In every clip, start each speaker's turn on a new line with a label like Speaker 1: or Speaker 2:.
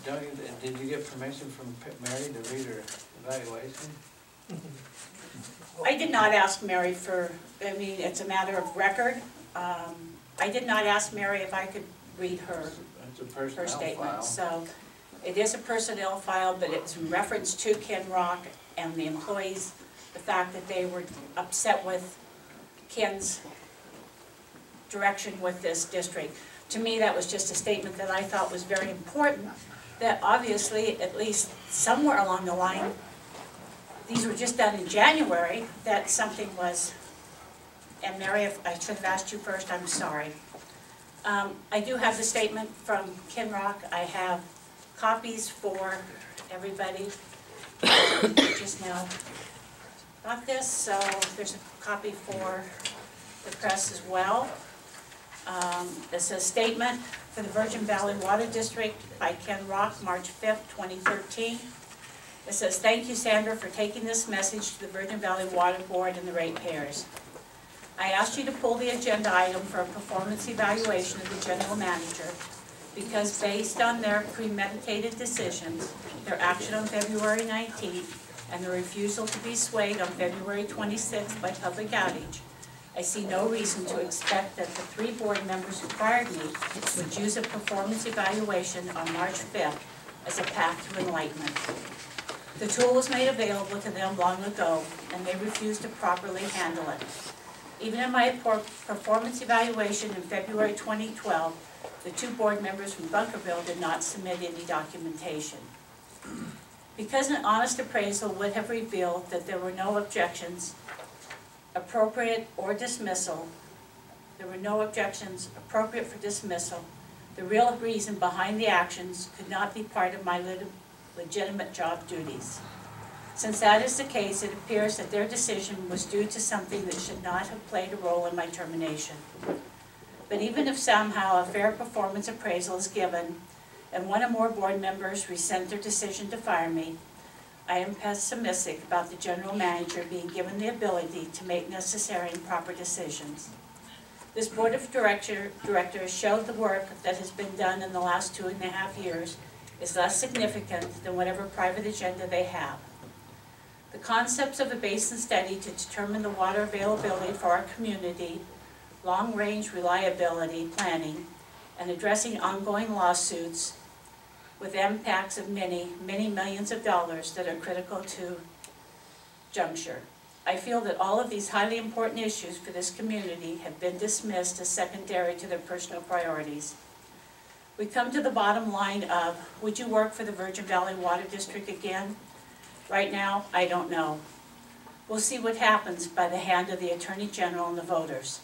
Speaker 1: Did you get permission from Mary to read her evaluation?
Speaker 2: I did not ask Mary for, I mean, it's a matter of record. I did not ask Mary if I could read her
Speaker 1: That's a personnel
Speaker 2: statement.
Speaker 1: file.
Speaker 2: So it is a personnel file, but it's in reference to Ken Rock and the employees, the fact that they were upset with Ken's direction with this district. To me, that was just a statement that I thought was very important, that obviously, at least somewhere along the line, these were just done in January, that something was, and Mary, if I should have asked you first, I'm sorry. I do have the statement from Ken Rock. I have copies for everybody. Just now got this, so there's a copy for the press as well. It's a statement for the Virgin Valley Water District by Ken Rock, March 5th, 2013. It says, "Thank you, Sandra, for taking this message to the Virgin Valley Water Board and the ratepayers. I asked you to pull the agenda item for a performance evaluation of the general manager because based on their premeditated decisions, their action on February 19th, and the refusal to be swayed on February 26th by public outage, I see no reason to expect that the 3 board members who fired me would use a performance evaluation on March 5th as a path to enlightenment. The tool was made available to them long ago, and they refused to properly handle it. Even in my performance evaluation in February 2012, the 2 board members from Bunkerville did not submit any documentation. Because an honest appraisal would have revealed that there were no objections appropriate or dismissal, there were no objections appropriate for dismissal, the real reason behind the actions could not be part of my legitimate job duties. Since that is the case, it appears that their decision was due to something that should not have played a role in my termination. But even if somehow a fair performance appraisal is given, and one or more board members resent their decision to fire me, I am pessimistic about the general manager being given the ability to make necessary and proper decisions. This board of directors showed the work that has been done in the last 2.5 years is less significant than whatever private agenda they have. The concepts of a basin study to determine the water availability for our community, long-range reliability planning, and addressing ongoing lawsuits with impacts of many, many millions of dollars that are critical to juncture. I feel that all of these highly important issues for this community have been dismissed as secondary to their personal priorities. We come to the bottom line of, would you work for the Virgin Valley Water District again? Right now, I don't know. We'll see what happens by the hand of the Attorney General and the voters.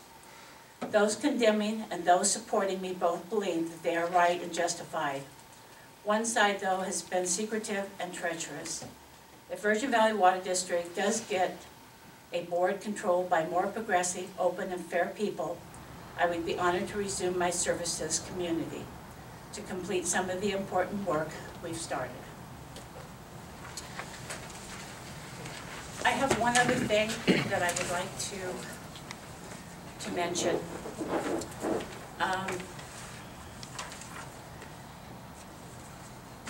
Speaker 2: Those condemning and those supporting me both believe that they are right and justified. One side, though, has been secretive and treacherous. If Virgin Valley Water District does get a board controlled by more progressive, open, and fair people, I would be honored to resume my service to this community to complete some of the important work we've started. I have one other thing that I would like to mention.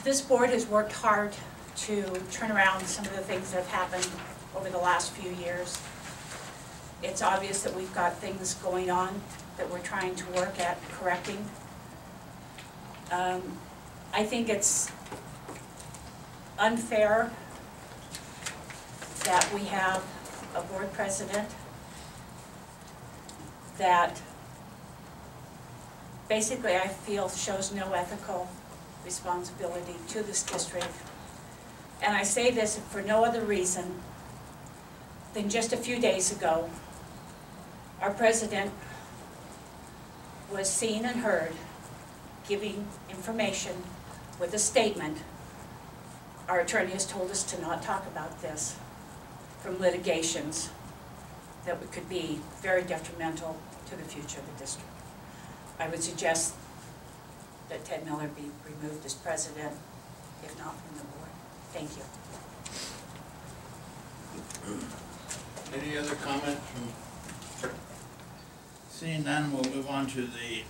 Speaker 2: This board has worked hard to turn around some of the things that have happened over the last few years. It's obvious that we've got things going on that we're trying to work at correcting. I think it's unfair that we have a board president that basically I feel shows no ethical responsibility to this district. And I say this for no other reason than just a few days ago, our president was seen and heard giving information with a statement. Our attorney has told us to not talk about this from litigations that could be very detrimental to the future of the district. I would suggest that Ted Miller be removed as president, if not from the board. Thank you.
Speaker 3: Any other comments from? Seeing none, we'll move on to the